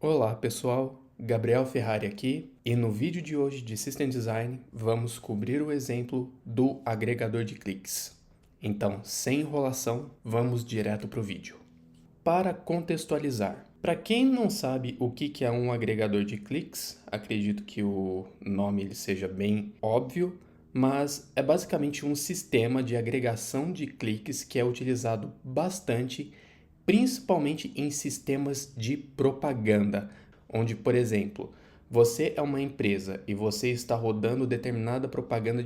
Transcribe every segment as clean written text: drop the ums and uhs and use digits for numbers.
Olá pessoal, Gabriel Ferrari aqui e no vídeo de hoje de System Design vamos cobrir o exemplo do agregador de cliques. Então, sem enrolação, vamos direto para o vídeo. Para contextualizar, para quem não sabe o que é um agregador de cliques, acredito que o nome ele seja bem óbvio, mas é basicamente um sistema de agregação de cliques que é utilizado bastante principalmente em sistemas de propaganda, onde, por exemplo, você é uma empresa e você está rodando determinada propaganda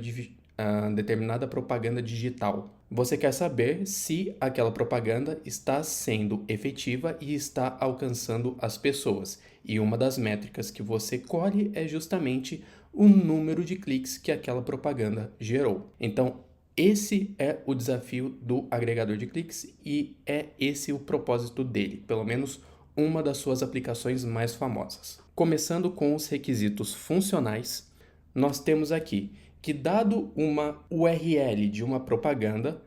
digital. Você quer saber se aquela propaganda está sendo efetiva e está alcançando as pessoas. E uma das métricas que você colhe é justamente o número de cliques que aquela propaganda gerou. Então, esse é o desafio do agregador de cliques e é esse o propósito dele, pelo menos uma das suas aplicações mais famosas. Começando com os requisitos funcionais, nós temos aqui que dado uma URL de uma propaganda,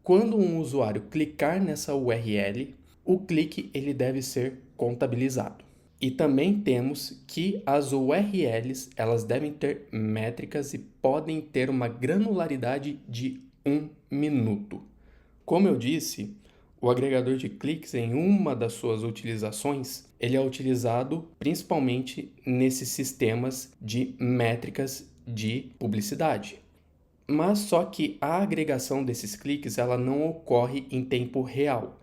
quando um usuário clicar nessa URL, o clique ele deve ser contabilizado. E também temos que as URLs elas devem ter métricas e podem ter uma granularidade de 1 minuto. Como eu disse, o agregador de cliques em uma das suas utilizações, ele é utilizado principalmente nesses sistemas de métricas de publicidade. Mas só que a agregação desses cliques ela não ocorre em tempo real.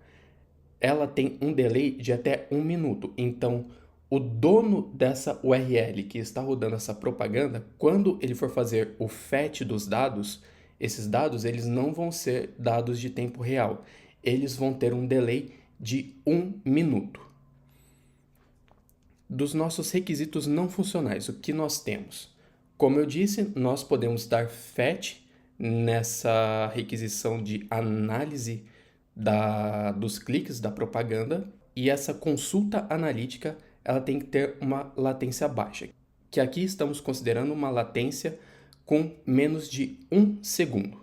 Ela tem um delay de até 1 minuto. Então, o dono dessa URL que está rodando essa propaganda, quando ele for fazer o fetch dos dados, esses dados eles não vão ser dados de tempo real. Eles vão ter um delay de 1 minuto. Dos nossos requisitos não funcionais, o que nós temos? Como eu disse, nós podemos dar fetch nessa requisição de análise dos cliques da propaganda e essa consulta analítica ela tem que ter uma latência baixa, que aqui estamos considerando uma latência com menos de 1 segundo.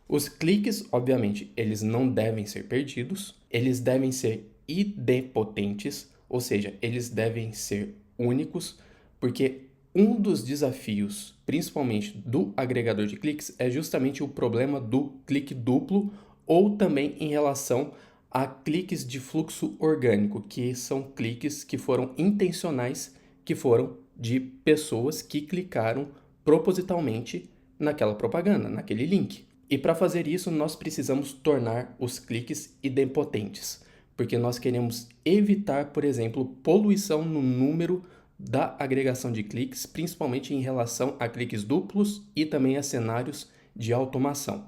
Os cliques, obviamente, eles não devem ser perdidos, eles devem ser idempotentes, ou seja, eles devem ser únicos, porque um dos desafios, principalmente do agregador de cliques, é justamente o problema do clique duplo ou também em relação a cliques de fluxo orgânico, que são cliques que foram intencionais, que foram de pessoas que clicaram propositalmente naquela propaganda, naquele link. E para fazer isso, nós precisamos tornar os cliques idempotentes, porque nós queremos evitar, por exemplo, poluição no número da agregação de cliques, principalmente em relação a cliques duplos e também a cenários de automação.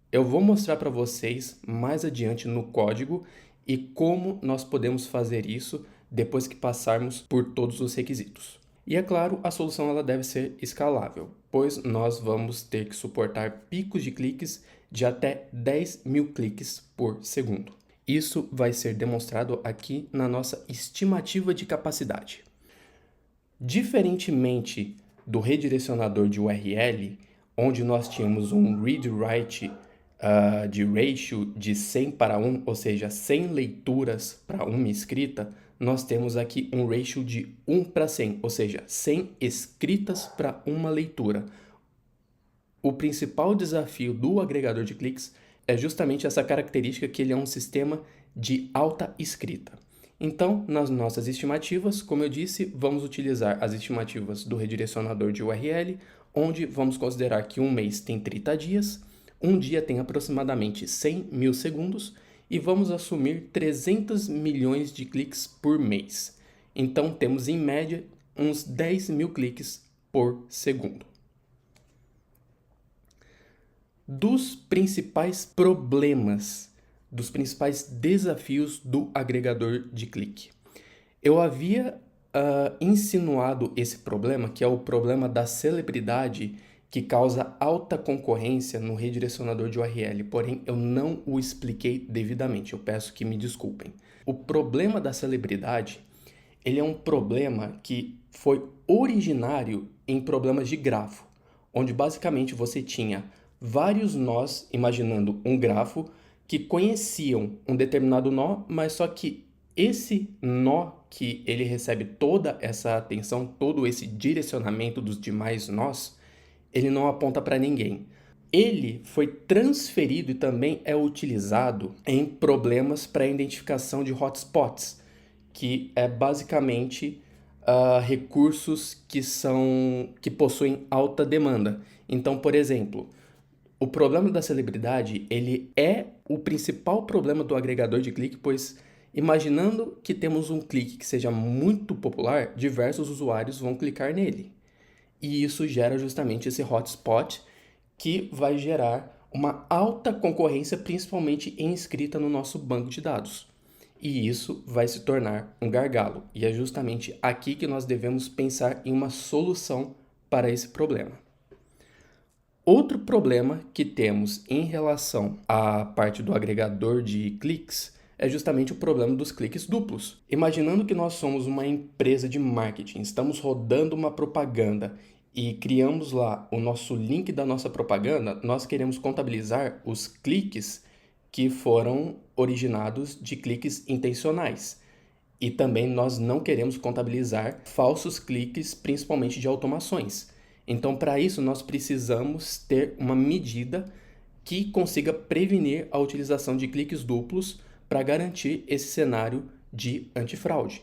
Eu vou mostrar para vocês mais adiante no código e como nós podemos fazer isso depois que passarmos por todos os requisitos. E é claro, a solução ela deve ser escalável, pois nós vamos ter que suportar picos de cliques de até 10.000 cliques por segundo. Isso vai ser demonstrado aqui na nossa estimativa de capacidade. Diferentemente do redirecionador de URL, onde nós tínhamos um read-write de ratio de 100 para 1, ou seja, 100 leituras para uma escrita, nós temos aqui um ratio de 1 para 100, ou seja, 100 escritas para uma leitura. O principal desafio do agregador de cliques é justamente essa característica que ele é um sistema de alta escrita. Então, nas nossas estimativas, como eu disse, vamos utilizar as estimativas do redirecionador de URL, onde vamos considerar que um mês tem 30 dias, um dia tem aproximadamente 100 mil segundos e vamos assumir 300 milhões de cliques por mês. Então, temos em média uns 10.000 cliques por segundo. Dos principais problemas, dos principais desafios do agregador de clique. Eu havia insinuado esse problema, que é o problema da celebridade que causa alta concorrência no redirecionador de URL, porém eu não o expliquei devidamente, eu peço que me desculpem. O problema da celebridade, ele é um problema que foi originário em problemas de grafo, onde basicamente você tinha vários nós, imaginando um grafo, que conheciam um determinado nó, mas só que esse nó que ele recebe toda essa atenção, todo esse direcionamento dos demais nós, ele não aponta para ninguém. Ele foi transferido e também é utilizado em problemas para identificação de hotspots, que é basicamente recursos que possuem alta demanda. Então, por exemplo, o problema da celebridade, ele é o principal problema do agregador de clique, pois imaginando que temos um clique que seja muito popular, diversos usuários vão clicar nele. E isso gera justamente esse hotspot que vai gerar uma alta concorrência, principalmente inscrita no nosso banco de dados. E isso vai se tornar um gargalo. E é justamente aqui que nós devemos pensar em uma solução para esse problema. Outro problema que temos em relação à parte do agregador de cliques é justamente o problema dos cliques duplos. Imaginando que nós somos uma empresa de marketing, estamos rodando uma propaganda e criamos lá o nosso link da nossa propaganda, nós queremos contabilizar os cliques que foram originados de cliques intencionais. E também nós não queremos contabilizar falsos cliques, principalmente de automações. Então, para isso, nós precisamos ter uma medida que consiga prevenir a utilização de cliques duplos para garantir esse cenário de antifraude.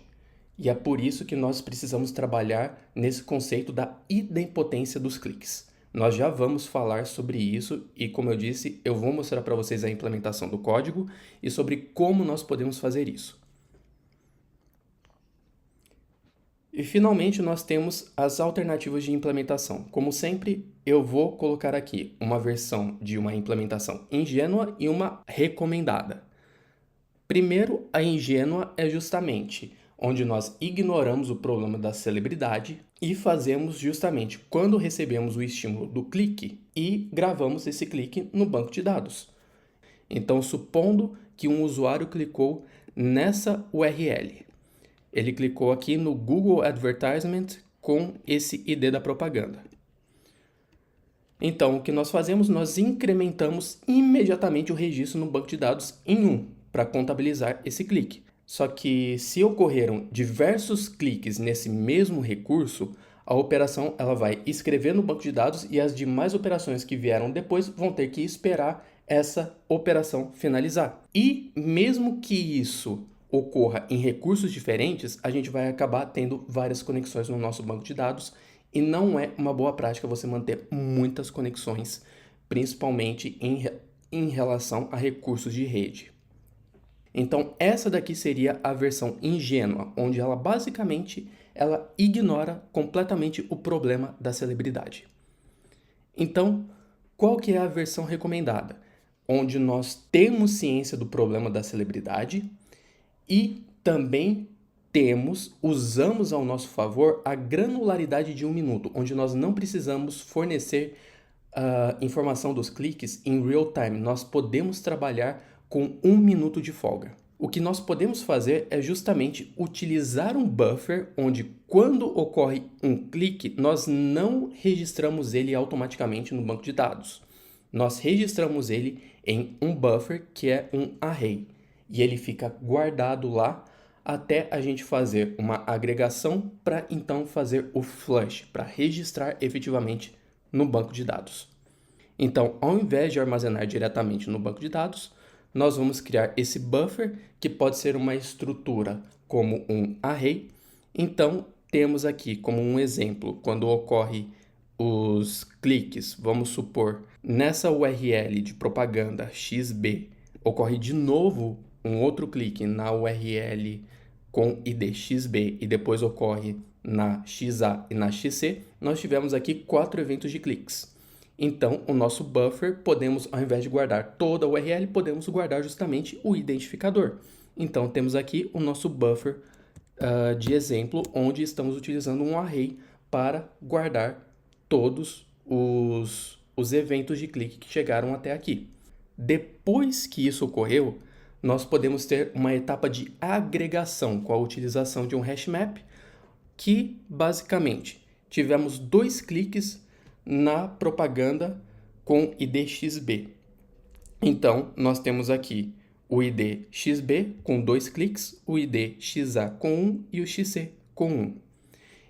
E é por isso que nós precisamos trabalhar nesse conceito da idempotência dos cliques. Nós já vamos falar sobre isso e, como eu disse, eu vou mostrar para vocês a implementação do código e sobre como nós podemos fazer isso. E finalmente nós temos as alternativas de implementação. Como sempre, eu vou colocar aqui uma versão de uma implementação ingênua e uma recomendada. Primeiro, a ingênua é justamente onde nós ignoramos o problema da celebridade e fazemos justamente quando recebemos o estímulo do clique e gravamos esse clique no banco de dados. Então, supondo que um usuário clicou nessa URL. Ele clicou aqui no Google Advertisement com esse ID da propaganda. Então, o que nós fazemos? Nós incrementamos imediatamente o registro no banco de dados em 1 para contabilizar esse clique. Só que se ocorreram diversos cliques nesse mesmo recurso, a operação ela vai escrever no banco de dados e as demais operações que vieram depois vão ter que esperar essa operação finalizar. E mesmo que isso ocorra em recursos diferentes, a gente vai acabar tendo várias conexões no nosso banco de dados e não é uma boa prática você manter muitas conexões, principalmente em relação a recursos de rede. Então, essa daqui seria a versão ingênua, onde ela basicamente ignora completamente o problema da celebridade. Então, qual que é a versão recomendada? Onde nós temos ciência do problema da celebridade e também usamos ao nosso favor a granularidade de 1 minuto, onde nós não precisamos fornecer informação dos cliques em real time. Nós podemos trabalhar com 1 minuto de folga. O que nós podemos fazer é justamente utilizar um buffer onde quando ocorre um clique, nós não registramos ele automaticamente no banco de dados. Nós registramos ele em um buffer que é um array e ele fica guardado lá até a gente fazer uma agregação para então fazer o flush, para registrar efetivamente no banco de dados. Então, ao invés de armazenar diretamente no banco de dados, nós vamos criar esse buffer, que pode ser uma estrutura como um array. Então, temos aqui como um exemplo, quando ocorre os cliques, vamos supor, nessa URL de propaganda XB, ocorre de novo um outro clique na URL com ID XB e depois ocorre na XA e na XC, nós tivemos aqui 4 eventos de cliques. Então, o nosso buffer, podemos, ao invés de guardar toda a URL, podemos guardar justamente o identificador. Então, temos aqui o nosso buffer de exemplo, onde estamos utilizando um array para guardar todos os eventos de clique que chegaram até aqui. Depois que isso ocorreu, nós podemos ter uma etapa de agregação com a utilização de um hash map, que basicamente tivemos 2 cliques na propaganda com ID XB. Então, nós temos aqui o ID XB com 2 cliques, o ID XA com 1 e o XC com 1.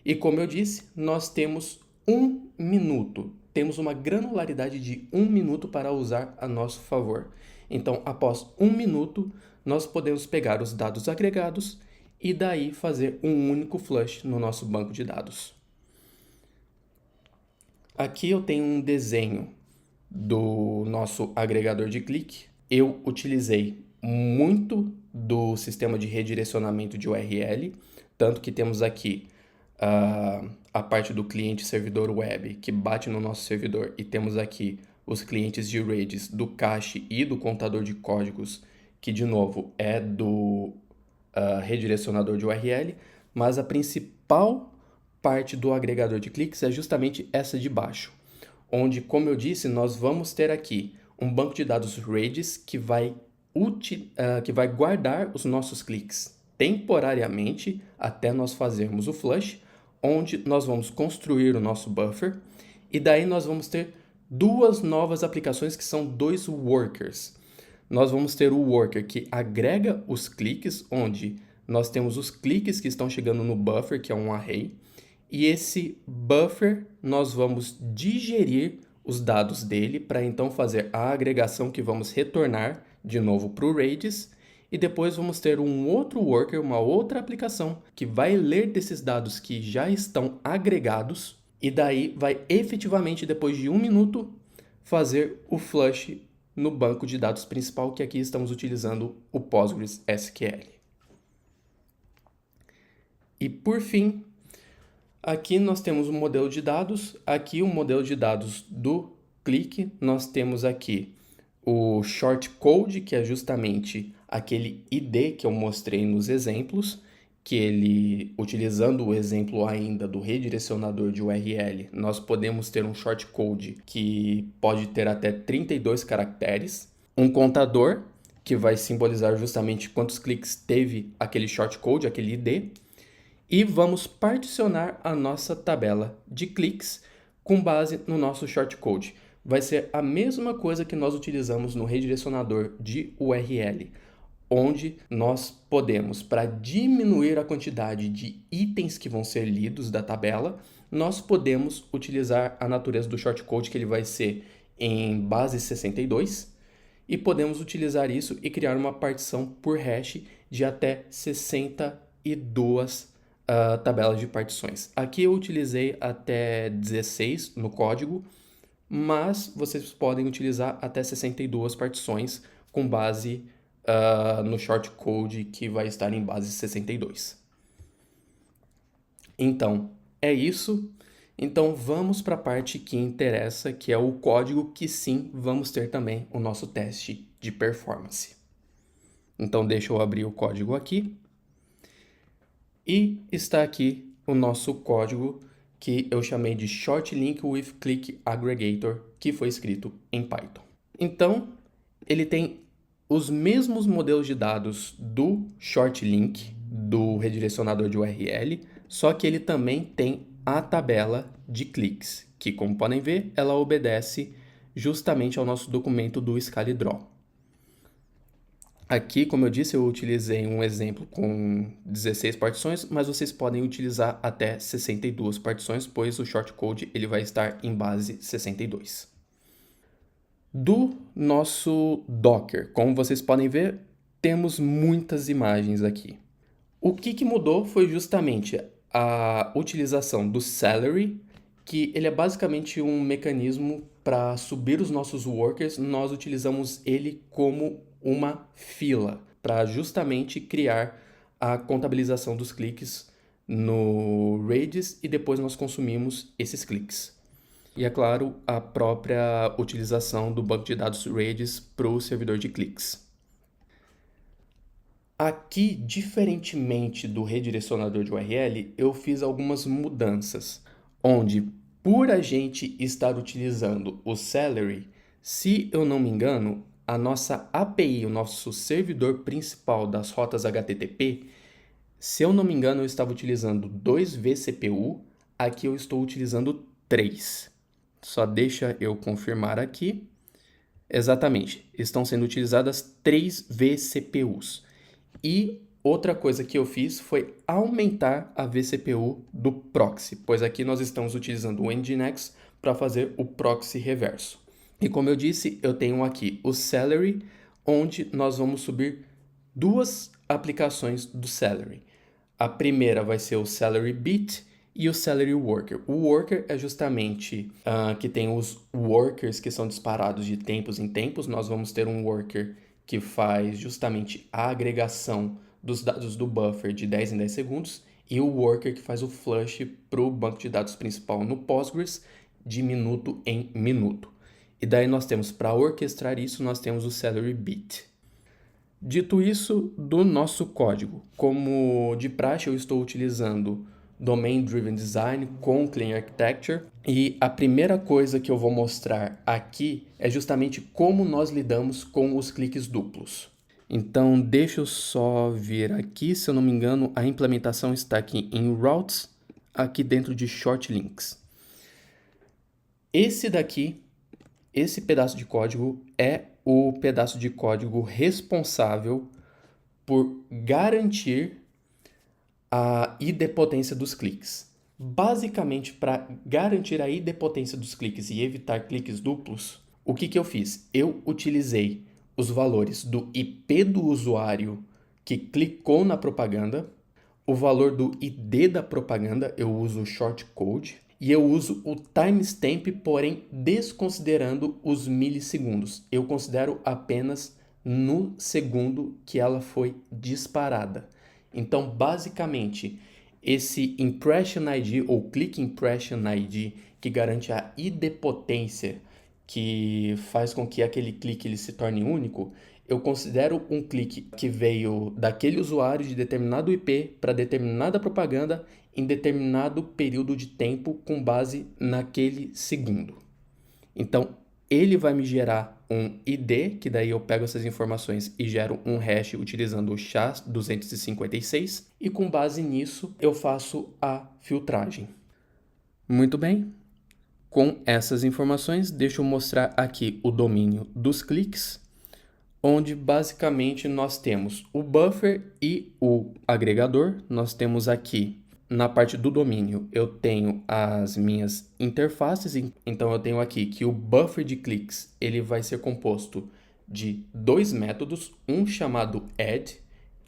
E como eu disse, nós temos 1 minuto. Temos uma granularidade de 1 minuto para usar a nosso favor. Então, após 1 minuto, nós podemos pegar os dados agregados e daí fazer um único flush no nosso banco de dados. Aqui eu tenho um desenho do nosso agregador de clique. Eu utilizei muito do sistema de redirecionamento de URL, tanto que temos aqui a parte do cliente servidor web que bate no nosso servidor e temos aqui os clientes de Redis do cache e do contador de códigos, que de novo é do redirecionador de URL, mas a principal parte do agregador de cliques é justamente essa de baixo, onde, como eu disse, nós vamos ter aqui um banco de dados Redis que vai guardar os nossos cliques temporariamente até nós fazermos o flush, onde nós vamos construir o nosso buffer e daí nós vamos ter duas novas aplicações que são dois workers. Nós vamos ter o worker que agrega os cliques, onde nós temos os cliques que estão chegando no buffer, que é um array, e esse buffer nós vamos digerir os dados dele para então fazer a agregação que vamos retornar de novo para o Redis, e depois vamos ter um outro worker, uma outra aplicação, que vai ler desses dados que já estão agregados e daí vai efetivamente, depois de 1 minuto, fazer o flush no banco de dados principal, que aqui estamos utilizando o PostgreSQL. E por fim, aqui nós temos um modelo de dados, aqui o modelo de dados do clique, nós temos aqui o shortcode, que é justamente aquele ID que eu mostrei nos exemplos, que ele, utilizando o exemplo ainda do redirecionador de URL, nós podemos ter um shortcode que pode ter até 32 caracteres, um contador, que vai simbolizar justamente quantos cliques teve aquele shortcode, aquele ID, e vamos particionar a nossa tabela de cliques com base no nosso shortcode. Vai ser a mesma coisa que nós utilizamos no redirecionador de URL, onde nós podemos, para diminuir a quantidade de itens que vão ser lidos da tabela, nós podemos utilizar a natureza do shortcode, que ele vai ser em base 62, e podemos utilizar isso e criar uma partição por hash de até 62 tabelas de partições. Aqui eu utilizei até 16 no código, mas vocês podem utilizar até 62 partições com base no shortcode, que vai estar em base 62. Então, é isso. Então, vamos para a parte que interessa, que é o código, que sim, vamos ter também o nosso teste de performance. Então, deixa eu abrir o código aqui. E está aqui o nosso código, que eu chamei de Short Link with Click Aggregator, que foi escrito em Python. Então, ele tem os mesmos modelos de dados do Short Link, do redirecionador de URL, só que ele também tem a tabela de cliques, que, como podem ver, ela obedece justamente ao nosso documento do ScaleDraw. Aqui, como eu disse, eu utilizei um exemplo com 16 partições, mas vocês podem utilizar até 62 partições, pois o shortcode ele vai estar em base 62. Do nosso Docker, como vocês podem ver, temos muitas imagens aqui. O que mudou foi justamente a utilização do Celery, que ele é basicamente um mecanismo para subir os nossos workers. Nós utilizamos ele como uma fila para justamente criar a contabilização dos cliques no Redis e depois nós consumimos esses cliques. E é claro, a própria utilização do banco de dados Redis para o servidor de cliques. Aqui, diferentemente do redirecionador de URL, eu fiz algumas mudanças, onde por a gente estar utilizando o Celery, se eu não me engano, a nossa API, o nosso servidor principal das rotas HTTP, se eu não me engano, eu estava utilizando 2 vCPU, aqui eu estou utilizando 3. Só deixa eu confirmar aqui. Exatamente, estão sendo utilizadas 3 vCPUs. E outra coisa que eu fiz foi aumentar a vCPU do proxy, pois aqui nós estamos utilizando o Nginx para fazer o proxy reverso. E como eu disse, eu tenho aqui o Celery, onde nós vamos subir duas aplicações do Celery. A primeira vai ser o Celery Bit e o Celery Worker. O Worker é justamente que tem os workers que são disparados de tempos em tempos. Nós vamos ter um worker que faz justamente a agregação dos dados do buffer de 10 em 10 segundos e o worker que faz o flush para o banco de dados principal no Postgres de minuto em minuto. E daí nós temos, para orquestrar isso, nós temos o Celery Bit. Dito isso, do nosso código, como de praxe eu estou utilizando Domain Driven Design com Clean Architecture e a primeira coisa que eu vou mostrar aqui é justamente como nós lidamos com os cliques duplos. Então, deixa eu só vir aqui, se eu não me engano, a implementação está aqui em Routes, aqui dentro de Short Links. Esse pedaço de código é o pedaço de código responsável por garantir a idempotência dos cliques. Basicamente, para garantir a idempotência dos cliques e evitar cliques duplos, o que eu fiz? Eu utilizei os valores do IP do usuário que clicou na propaganda, o valor do ID da propaganda, eu uso o shortcode, e eu uso o timestamp, porém desconsiderando os milissegundos. Eu considero apenas no segundo que ela foi disparada. Então, basicamente, esse Impression ID ou Click Impression ID, que garante a idempotência, que faz com que aquele clique ele se torne único, eu considero um clique que veio daquele usuário de determinado IP para determinada propaganda em determinado período de tempo com base naquele segundo. Então, ele vai me gerar um ID, que daí eu pego essas informações e gero um hash utilizando o SHA-256, e com base nisso eu faço a filtragem. Muito bem. Com essas informações, deixa eu mostrar aqui o domínio dos cliques, onde basicamente nós temos o buffer e o agregador. Nós temos aqui na parte do domínio, eu tenho as minhas interfaces, então eu tenho aqui que o buffer de cliques ele vai ser composto de dois métodos, um chamado add,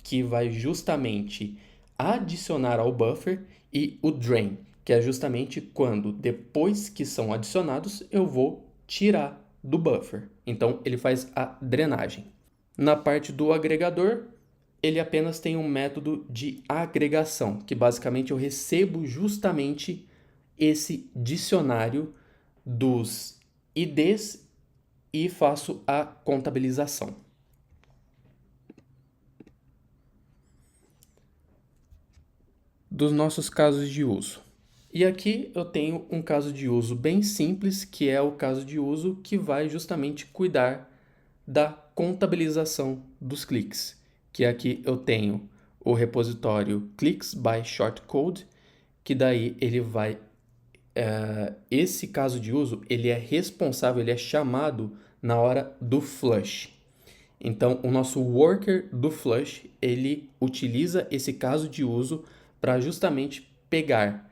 que vai justamente adicionar ao buffer, e o drain, que é justamente quando, depois que são adicionados, eu vou tirar do buffer. Então, ele faz a drenagem. Na parte do agregador, ele apenas tem um método de agregação, que basicamente eu recebo justamente esse dicionário dos IDs e faço a contabilização. Dos nossos casos de uso. E aqui eu tenho um caso de uso bem simples, que é o caso de uso que vai justamente cuidar da contabilização dos cliques, que aqui eu tenho o repositório Clicks by Shortcode, que daí ele vai... esse caso de uso, ele é responsável, ele é chamado na hora do flush. Então, o nosso worker do flush, ele utiliza esse caso de uso para justamente pegar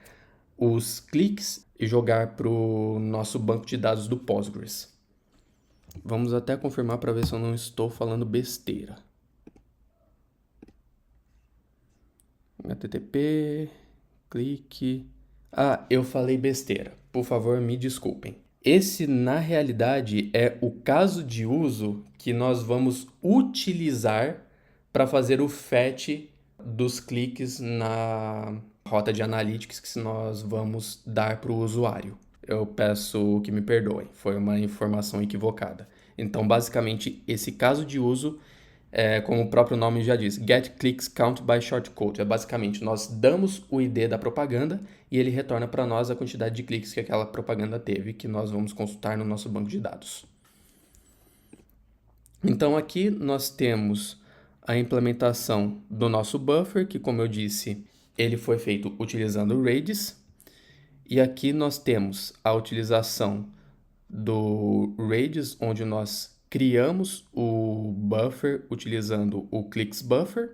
os cliques e jogar para o nosso banco de dados do Postgres. Vamos até confirmar para ver se eu não estou falando besteira. HTTP, clique... Ah, eu falei besteira. Por favor, me desculpem. Esse, na realidade, é o caso de uso que nós vamos utilizar para fazer o fetch dos cliques na rota de analytics que nós vamos dar para o usuário. Eu peço que me perdoem, foi uma informação equivocada. Então, basicamente, esse caso de uso, como o próprio nome já diz, Get Clicks Count by Shortcode. É basicamente, nós damos o ID da propaganda e ele retorna para nós a quantidade de cliques que aquela propaganda teve, que nós vamos consultar no nosso banco de dados. Então, aqui nós temos a implementação do nosso buffer, que, como eu disse, ele foi feito utilizando o Redis. E aqui nós temos a utilização do Redis, onde nós criamos o buffer utilizando o clicks buffer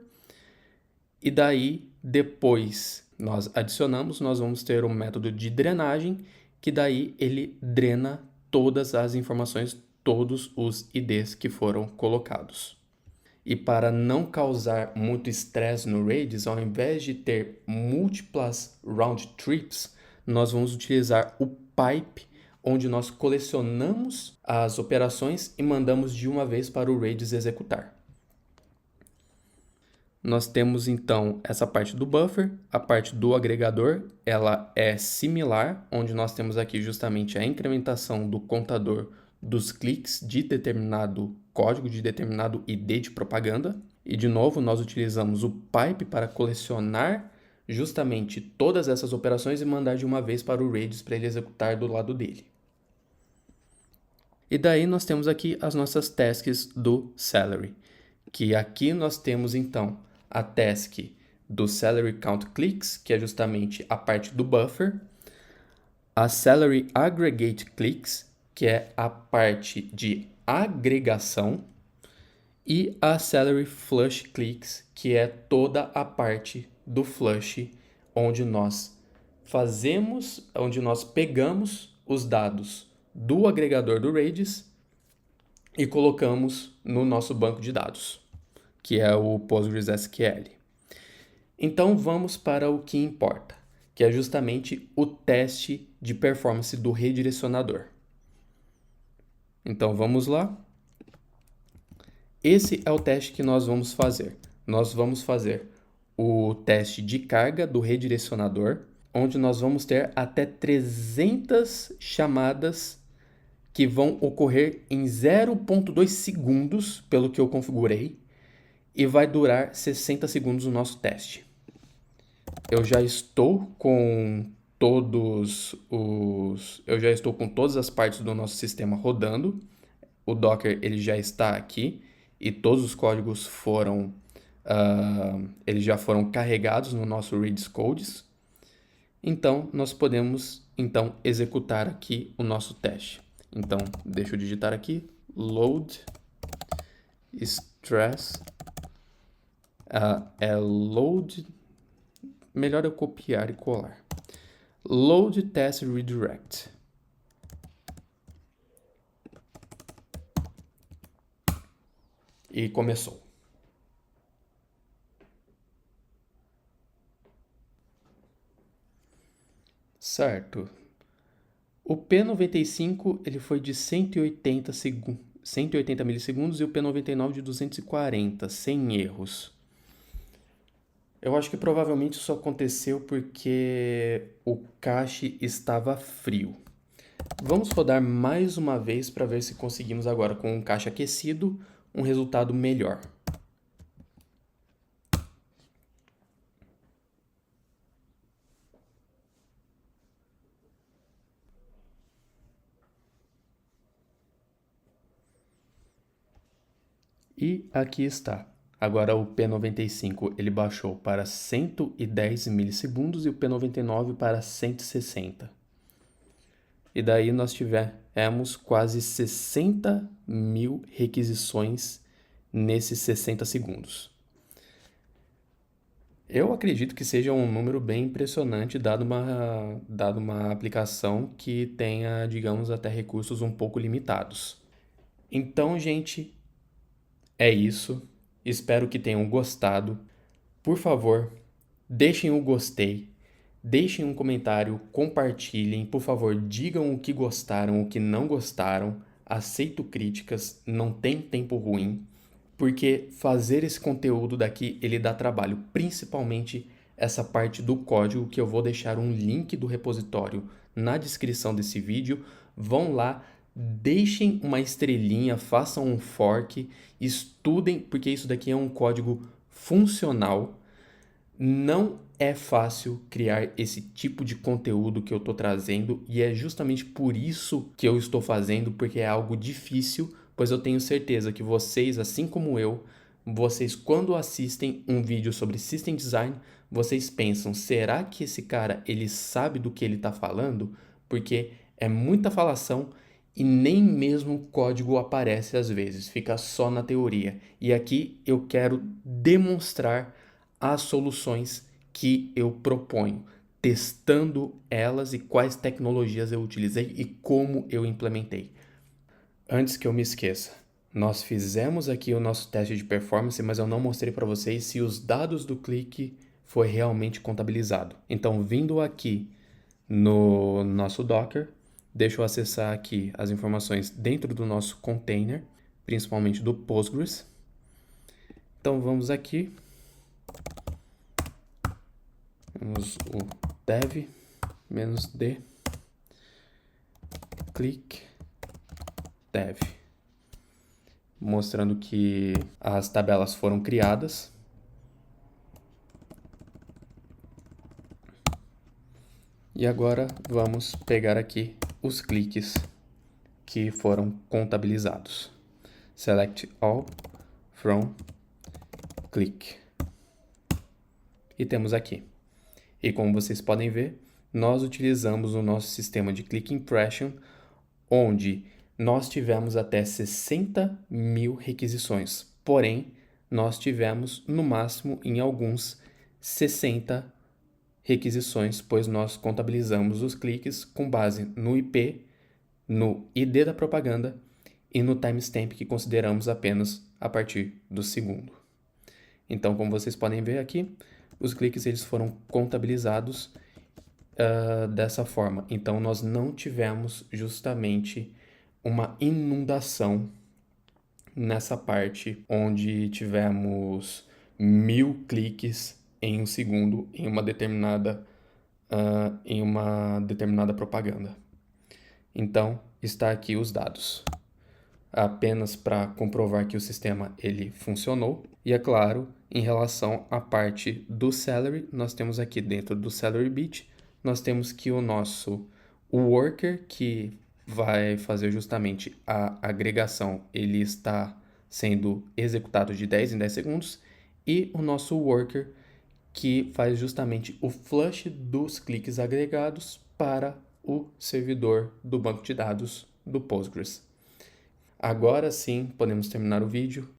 e daí depois nós adicionamos, nós vamos ter um método de drenagem que daí ele drena todas as informações, todos os IDs que foram colocados. E para não causar muito estresse no Redis, ao invés de ter múltiplas round trips, nós vamos utilizar o pipe, onde nós colecionamos as operações e mandamos de uma vez para o Redis executar. Nós temos então essa parte do buffer, a parte do agregador, ela é similar, onde nós temos aqui justamente a incrementação do contador dos cliques de determinado código, de determinado ID de propaganda. E de novo, nós utilizamos o pipe para colecionar justamente todas essas operações e mandar de uma vez para o Redis para ele executar do lado dele. E daí nós temos aqui as nossas tasks do Celery, que aqui nós temos então a task do Celery Count Clicks, que é justamente a parte do buffer, a Celery Aggregate Clicks, que é a parte de agregação, e a Celery Flush Clicks, que é toda a parte do flush, onde nós pegamos os dados do agregador do Redis e colocamos no nosso banco de dados, que é o PostgreSQL. Então vamos para o que importa, que é justamente o teste de performance do redirecionador. Então vamos lá. Esse é o teste que nós vamos fazer. Nós vamos fazer o teste de carga do redirecionador, onde nós vamos ter até 300 chamadas que vão ocorrer em 0,2 segundos, pelo que eu configurei, e vai durar 60 segundos o nosso teste. Eu já estou com todas as partes do nosso sistema rodando. O Docker ele já está aqui e todos os códigos eles já foram carregados no nosso Redis Codes. Então, nós podemos executar aqui o nosso teste. Então, deixa eu digitar aqui, load stress, load, melhor eu copiar e colar, load test redirect. E começou. Certo. O P95 ele foi de 180 milissegundos e o P99 de 240, sem erros. Eu acho que provavelmente isso aconteceu porque o cache estava frio. Vamos rodar mais uma vez para ver se conseguimos agora, com o cache aquecido, um resultado melhor. E aqui está. Agora o P95 ele baixou para 110 milissegundos e o P99 para 160. E daí nós tivemos quase 60 mil requisições nesses 60 segundos. Eu acredito que seja um número bem impressionante, dado uma aplicação que tenha, digamos, até recursos um pouco limitados. Então, gente, é isso. Espero que tenham gostado. Por favor, deixem o gostei, deixem um comentário, compartilhem. Por favor, digam o que gostaram, o que não gostaram. Aceito críticas, não tem tempo ruim, porque fazer esse conteúdo daqui, ele dá trabalho, principalmente essa parte do código, que eu vou deixar um link do repositório na descrição desse vídeo. Vão lá, deixem uma estrelinha, façam um fork, estudem, porque isso daqui é um código funcional. Não é fácil criar esse tipo de conteúdo que eu estou trazendo e é justamente por isso que eu estou fazendo, porque é algo difícil, pois eu tenho certeza que vocês, assim como eu, vocês quando assistem um vídeo sobre System Design, vocês pensam, será que esse cara ele sabe do que ele está falando? Porque é muita falação e nem mesmo o código aparece às vezes, fica só na teoria. E aqui eu quero demonstrar as soluções que eu proponho, testando elas e quais tecnologias eu utilizei e como eu implementei. Antes que eu me esqueça, nós fizemos aqui o nosso teste de performance, mas eu não mostrei para vocês se os dados do clique foi realmente contabilizado. Então, vindo aqui no nosso Docker, deixa eu acessar aqui as informações dentro do nosso container, principalmente do Postgres. Então, vamos aqui, temos o dev-d click dev, mostrando que as tabelas foram criadas. E agora vamos pegar aqui os cliques que foram contabilizados. Select all from click. E temos aqui. E como vocês podem ver, nós utilizamos o nosso sistema de click impression, onde nós tivemos até 60.000 requisições. Porém, nós tivemos no máximo em alguns 60 requisições, pois nós contabilizamos os cliques com base no IP, no ID da propaganda e no timestamp que consideramos apenas a partir do segundo. Então, como vocês podem ver aqui, os cliques eles foram contabilizados dessa forma. Então, nós não tivemos justamente uma inundação nessa parte onde tivemos 1.000 cliques em um segundo em uma determinada propaganda. Então, está aqui os dados, apenas para comprovar que o sistema ele funcionou. E é claro, em relação à parte do salary, nós temos aqui dentro do salary bit, nós temos que o worker que vai fazer justamente a agregação, ele está sendo executado de 10 em 10 segundos, e o nosso worker que faz justamente o flush dos cliques agregados para o servidor do banco de dados do Postgres. Agora sim, podemos terminar o vídeo.